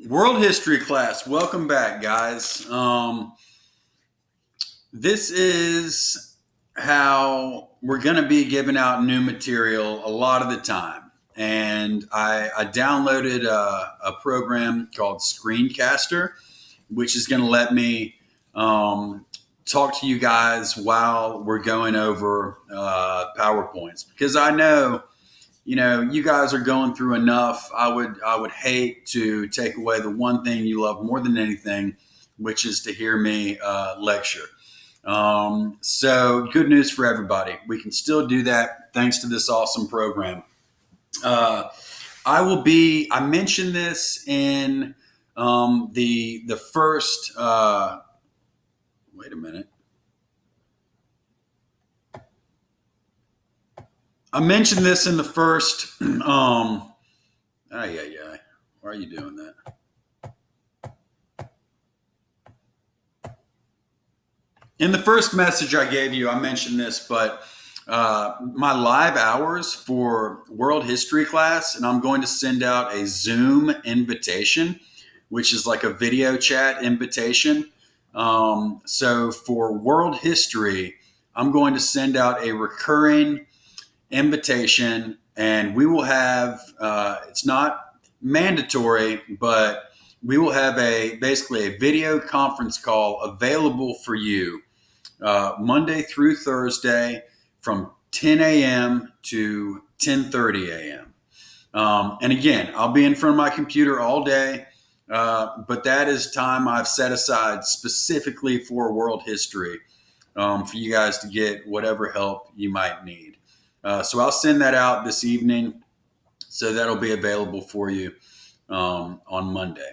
World history class. Welcome back, guys. This is how we're going to be giving out new material a lot of the time. And I downloaded a program called Screencaster, which is going to let me talk to you guys while we're going over PowerPoints because I know you guys are going through enough. I would hate to take away the one thing you love more than anything, which is to hear me lecture. So good news for everybody. We can still do that thanks to this awesome program. Uh, I mentioned this in the first. Wait a minute. I mentioned this in the first. Yeah. Why are you doing that? In the first message I gave you, I mentioned this, but my live hours for World History class, and I'm going to send out a Zoom invitation, which is like a video chat invitation. So for World History, I'm going to send out a recurring invitation, and we will have, it's not mandatory, but we will have basically a video conference call available for you Monday through Thursday from 10 a.m. to 10:30 a.m. And again, I'll be in front of my computer all day, but that is time I've set aside specifically for world history for you guys to get whatever help you might need. So I'll send that out this evening, so that'll be available for you on Monday.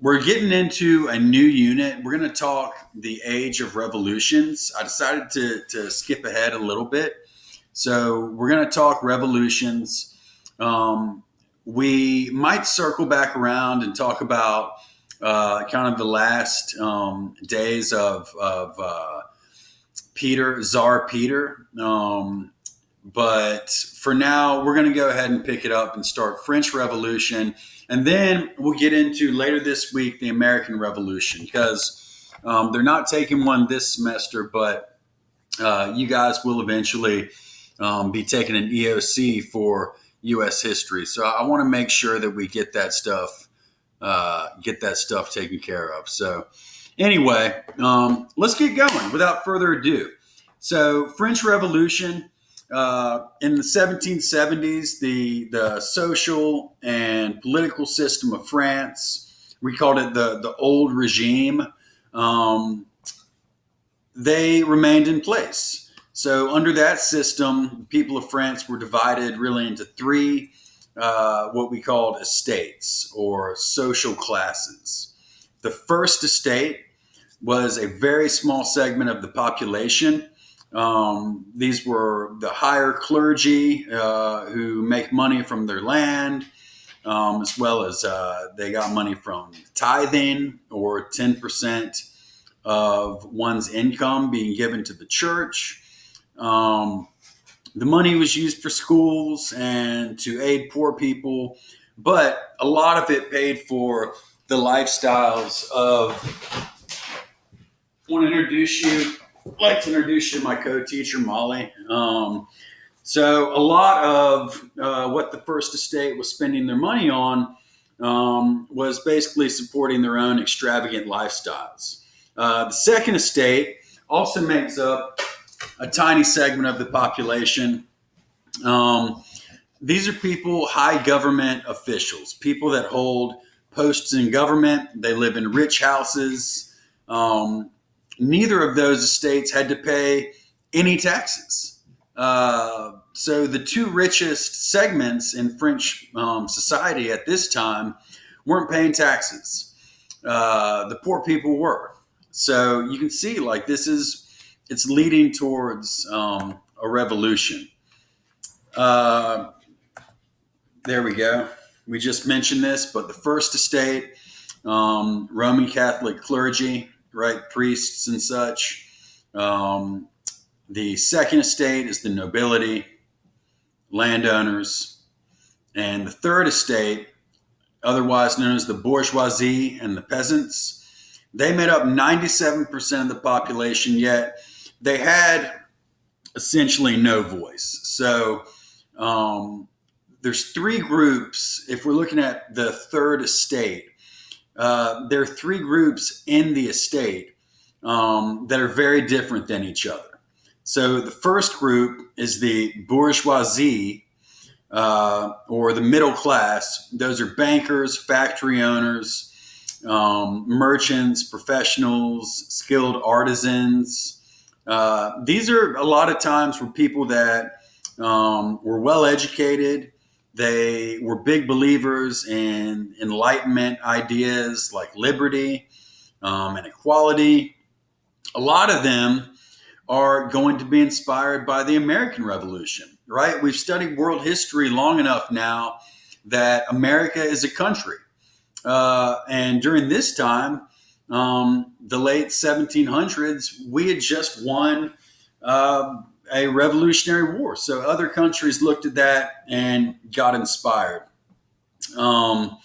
We're getting into a new unit. We're going to talk the age of revolutions. I decided to skip ahead a little bit. So we're going to talk revolutions. We might circle back around and talk about kind of the last days of Czar Peter. But for now, we're going to go ahead and pick it up and start French Revolution. And then we'll get into later this week the American Revolution because they're not taking one this semester, but you guys will eventually be taking an EOC for U.S. history. So I want to make sure that we get that stuff taken care of. So anyway, let's get going without further ado. So French Revolution. In the 1770s, the social and political system of France, we called it the old regime, they remained in place. So under that system, people of France were divided really into three, what we called estates or social classes. The first estate was a very small segment of the population. These were the higher clergy who make money from their land, as well as they got money from tithing or 10% of one's income being given to the church. The money was used for schools and to aid poor people, but a lot of it paid for the lifestyles of. Want to introduce you? I'd like to introduce you to my co-teacher, Molly. So a lot of what the First Estate was spending their money on was basically supporting their own extravagant lifestyles. The Second Estate also makes up a tiny segment of the population. These are people, high government officials, people that hold posts in government. They live in rich houses. Neither of those estates had to pay any taxes. So the two richest segments in French society at this time weren't paying taxes. The poor people were. So you can see, like, it's leading towards a revolution. There we go. We just mentioned this, but the First Estate, Roman Catholic clergy, right, priests and such. The Second Estate is the nobility, landowners, and the Third Estate otherwise known as the bourgeoisie and the peasants. They made up 97% of the population, yet they had essentially no voice. So there's three groups. If we're looking at the third estate, there are three groups in the estate that are very different than each other. So the first group is the bourgeoisie, or the middle class. Those are bankers, factory owners, merchants, professionals, skilled artisans. These are a lot of times for people that were well educated. They were big believers in Enlightenment ideas like liberty and equality. A lot of them are going to be inspired by the American Revolution, right? We've studied world history long enough now that America is a country. And during this time, the late 1700s, we had just won a revolutionary war. So other countries looked at that and got inspired. Some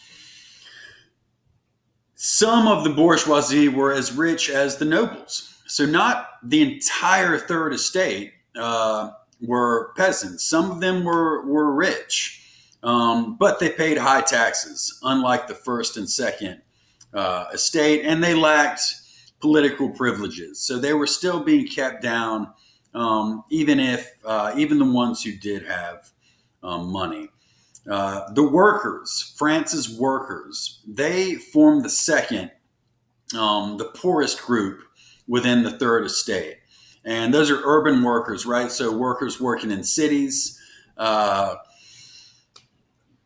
of the bourgeoisie were as rich as the nobles. So not the entire third estate were peasants. Some of them were rich, but they paid high taxes, unlike the first and second estate, and they lacked political privileges. So they were still being kept down, even the ones who did have money. The workers, France's workers, they formed the second, the poorest group within the third estate. And those are urban workers, right? So workers working in cities.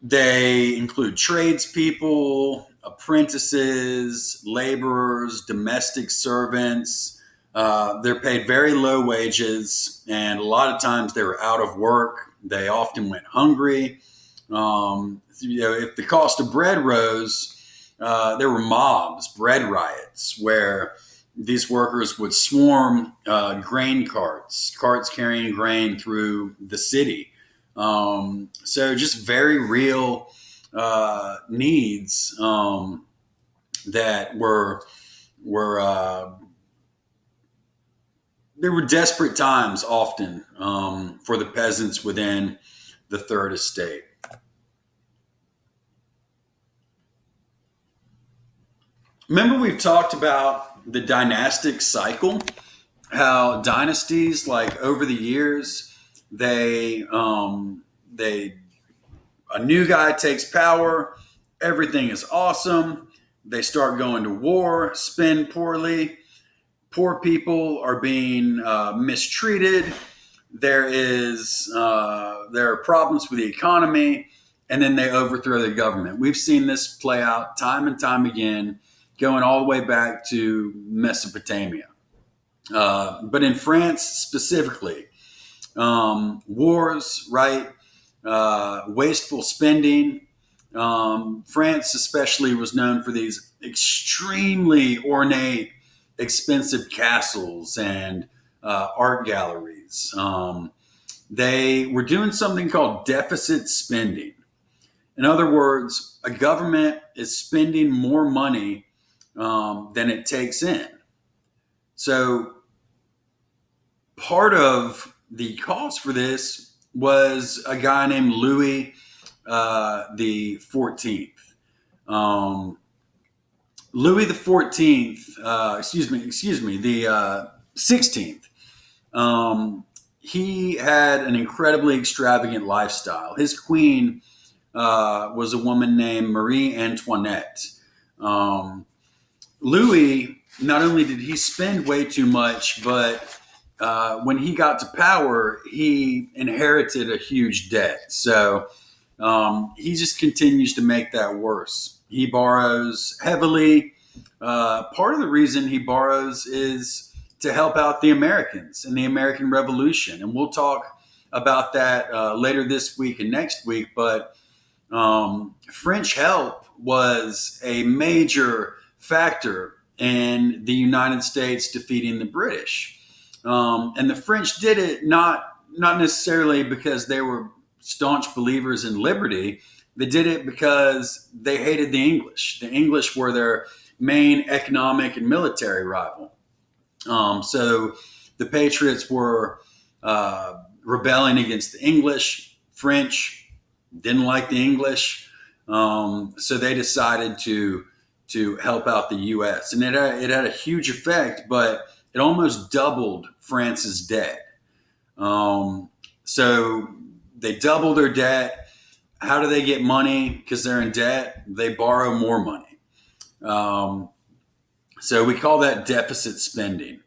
They include tradespeople, apprentices, laborers, domestic servants. They're paid very low wages, and a lot of times they were out of work. They often went hungry. If the cost of bread rose, there were mobs, bread riots, where these workers would swarm grain carts carrying grain through the city. So just very real needs that were there were desperate times often for the peasants within the third estate. Remember, we've talked about the dynastic cycle, how dynasties, like over the years, they a new guy takes power, everything is awesome. They start going to war, spend poorly. Poor people are being mistreated. There are problems with the economy, and then they overthrow the government. We've seen this play out time and time again, going all the way back to Mesopotamia. But in France specifically, wars, right? Wasteful spending. France especially was known for these extremely ornate, expensive castles and art galleries. They were doing something called deficit spending. In other words, a government is spending more money than it takes in. So part of the cause for this was a guy named Louis the 14th. Louis the 14th, the 16th. He had an incredibly extravagant lifestyle. His queen was a woman named Marie Antoinette. Louis, not only did he spend way too much, but when he got to power, he inherited a huge debt. So he just continues to make that worse. He borrows heavily. Part of the reason he borrows is to help out the Americans in the American Revolution. And we'll talk about that later this week and next week. But French help was a major factor in the United States defeating the British. And the French did it not necessarily because they were staunch believers in liberty. They did it because they hated the English. The English were their main economic and military rival. So the Patriots were rebelling against the English. French didn't like the English, so they decided to help out the U.S. And it had a huge effect, but it almost doubled France's debt. So they double their debt. How do they get money? Because they're in debt. They borrow more money. So we call that deficit spending.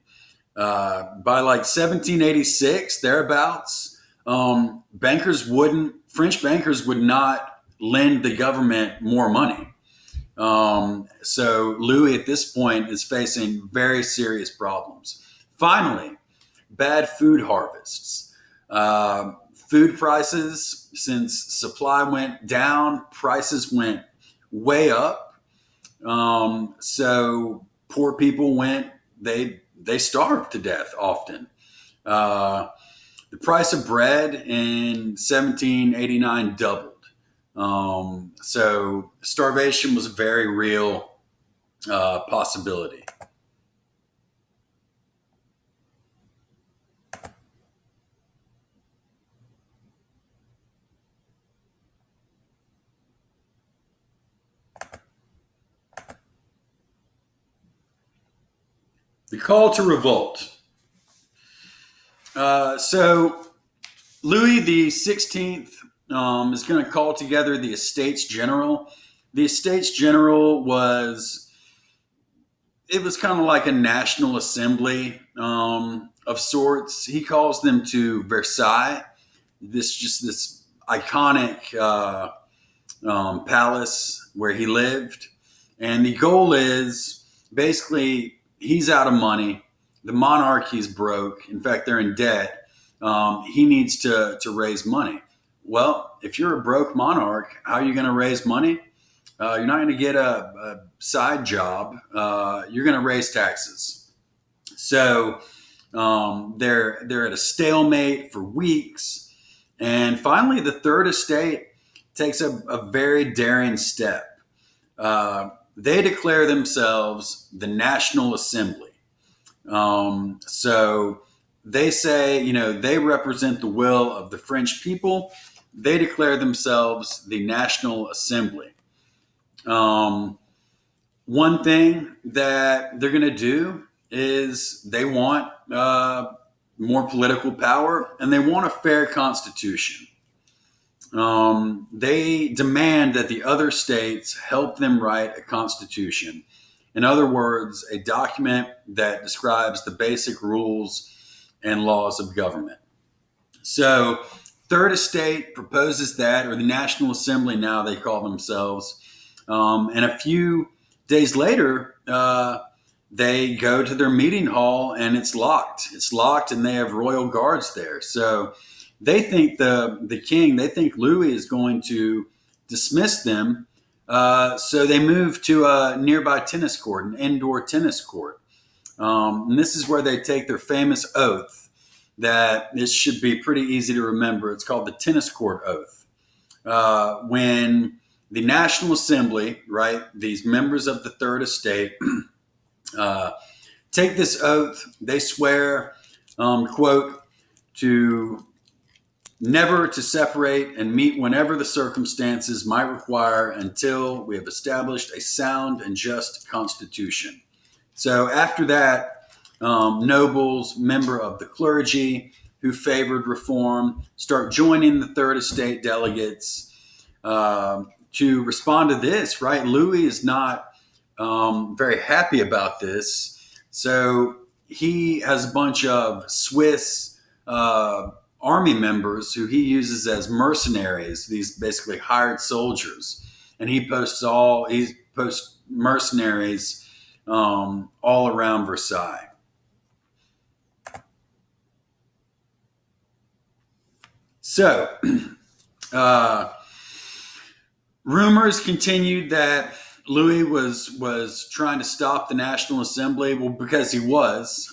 By like 1786, thereabouts, French bankers would not lend the government more money. So Louis at this point is facing very serious problems. Finally, bad food harvests. Food prices, since supply went down, prices went way up. So poor people they starved to death often. The price of bread in 1789 doubled. So starvation was a very real possibility. The call to revolt. So Louis the 16th is going to call together the Estates General. The Estates General was kind of like a national assembly of sorts. He calls them to Versailles, this iconic palace where he lived, and the goal is basically he's out of money. The monarchy's broke. In fact, they're in debt. He needs to raise money. Well, if you're a broke monarch, how are you going to raise money? You're not going to get a side job. You're going to raise taxes. So they're at a stalemate for weeks, and finally, the Third Estate takes a very daring step. They declare themselves the National Assembly. So they say, they represent the will of the French people. They declare themselves the National Assembly. One thing that they're going to do is they want more political power and they want a fair constitution. They demand that the other states help them write a constitution. In other words, a document that describes the basic rules and laws of government. So, Third Estate proposes that, or the National Assembly now they call themselves. And a few days later, they go to their meeting hall and it's locked. It's locked and they have royal guards there. So they think the king, they think Louis is going to dismiss them. So they move to a nearby tennis court, an indoor tennis court. And this is where they take their famous oath that this should be pretty easy to remember. It's called the tennis court oath. When the National Assembly, right, these members of the Third Estate, take this oath, they swear, quote, to never to separate and meet whenever the circumstances might require until we have established a sound and just constitution. So after that, nobles, member of the clergy who favored reform, start joining the Third Estate delegates to respond to this, right? Louis is not very happy about this. So he has a bunch of Swiss army members who he uses as mercenaries, these basically hired soldiers. And he posts mercenaries all around Versailles. So, rumors continued that Louis was trying to stop the National Assembly. Well, because he was.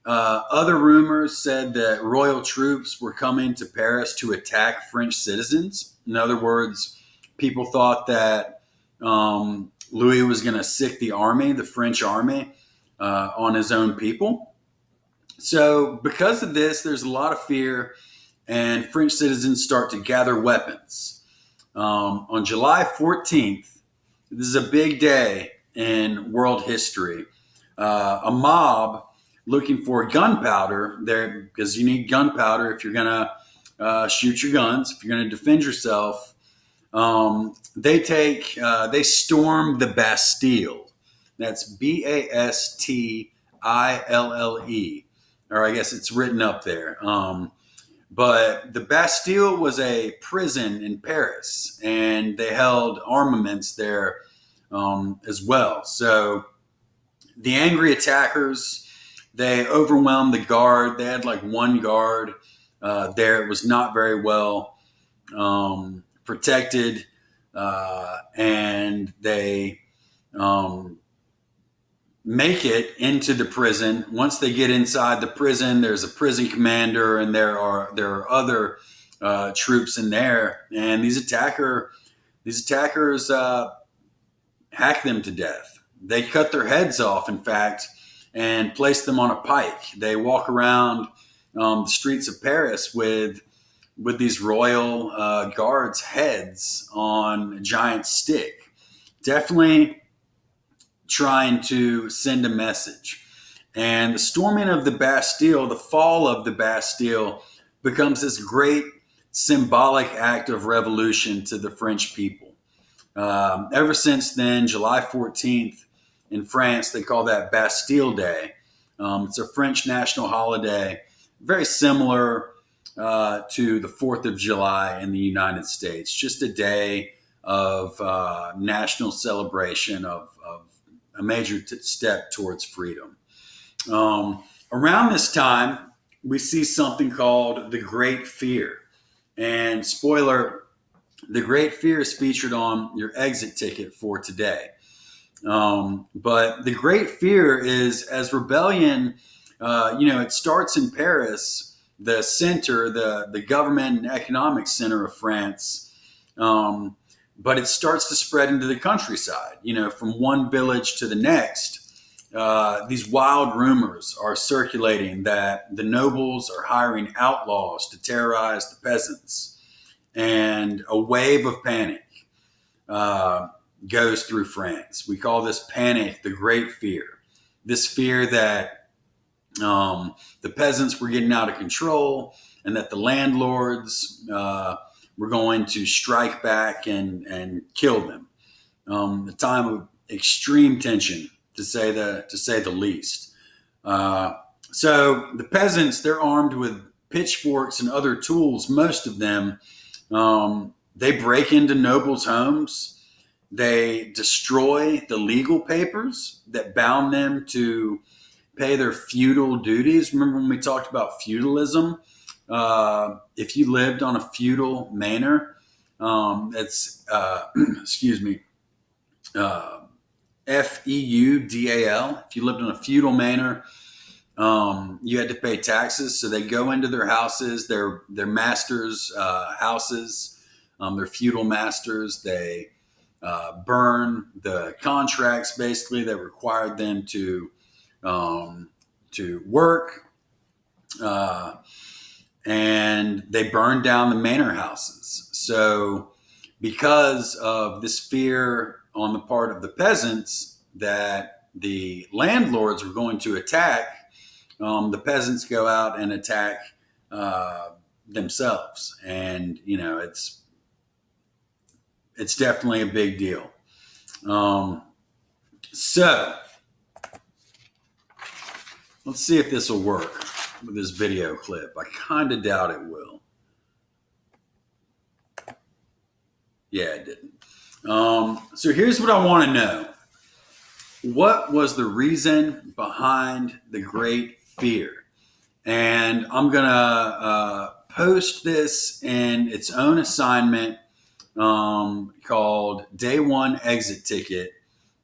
Other rumors said that royal troops were coming to Paris to attack French citizens. In other words, people thought that Louis was going to sic the army, the French army, on his own people. So, because of this, there's a lot of fear, and French citizens start to gather weapons. On July 14th, this is a big day in world history. A mob looking for gunpowder there, because you need gunpowder if you're going to shoot your guns, if you're going to defend yourself. They storm the Bastille. That's Bastille, or I guess it's written up there. But the Bastille was a prison in Paris, and they held armaments there as well. So the angry attackers, they overwhelmed the guard. They had like one guard there. It was not very well protected, and they make it into the prison. Once they get inside the prison, there's a prison commander, and there are other troops in there, and these attackers hack them to death. They cut their heads off, in fact, and place them on a pike. They walk around the streets of Paris with these royal guards' heads on a giant stick. Definitely trying to send a message. And the storming of the Bastille, the fall of the Bastille, becomes this great symbolic act of revolution to the French people. Ever since then, July 14th in France, they call that Bastille Day. It's a French national holiday, very similar to the 4th of July in the United States. Just a day of national celebration of a major step towards freedom. Around this time, we see something called the Great Fear. And spoiler, the Great Fear is featured on your exit ticket for today. But the Great Fear is, as rebellion, it starts in Paris, the center, the government and economic center of France. But it starts to spread into the countryside, from one village to the next. These wild rumors are circulating that the nobles are hiring outlaws to terrorize the peasants. And a wave of panic goes through France. We call this panic the Great Fear. This fear that the peasants were getting out of control, and that the landlords were going to strike back and kill them. The time of extreme tension, to say the least. So the peasants, they're armed with pitchforks and other tools. Most of them, they break into nobles' homes. They destroy the legal papers that bound them to pay their feudal duties. Remember when we talked about feudalism? If you lived on a feudal manor, it's FEUDAL. If you lived on a feudal manor, you had to pay taxes. So they go into their houses, their masters' houses, their feudal masters. They burn the contracts, basically, that required them to work. And they burned down the manor houses. So because of this fear on the part of the peasants that the landlords were going to attack, the peasants go out and attack themselves. And, it's definitely a big deal. So let's see if this will work with this video clip. I kind of doubt it will. Yeah, it didn't. So here's what I want to know. What was the reason behind the Great Fear? And I'm going to post this in its own assignment called Day One Exit Ticket.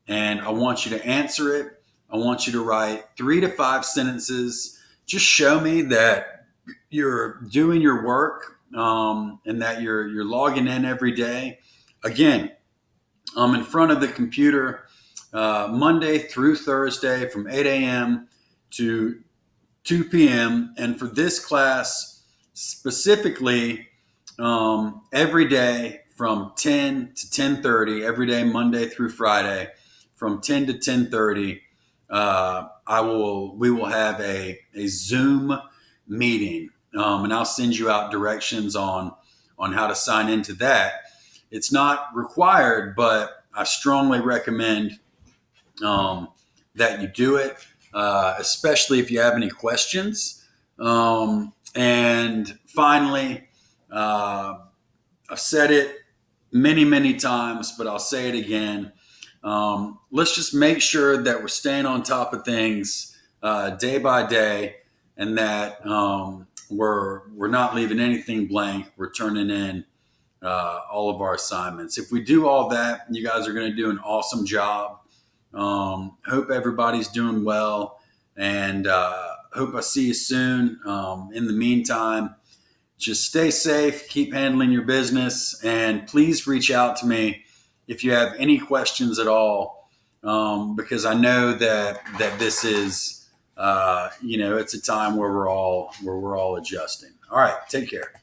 And I want you to answer it. I want you to write 3 to 5 sentences. Just show me that you're doing your work and that you're logging in every day. Again, I'm in front of the computer Monday through Thursday from 8 a.m. to 2 p.m. And for this class specifically, every day from 10 to 10:30, every day Monday through Friday, from 10 to 10:30, we will have a Zoom meeting, and I'll send you out directions on how to sign into that. It's not required, but I strongly recommend that you do it, especially if you have any questions. And finally, I've said it many, many times, but I'll say it again. Let's just make sure that we're staying on top of things day by day, and that we're not leaving anything blank. We're turning in all of our assignments. If we do all that, you guys are going to do an awesome job. Hope everybody's doing well, and hope I see you soon. In the meantime, just stay safe, keep handling your business, and please reach out to me if you have any questions at all, because I know that this is, it's a time where we're all adjusting. All right, take care.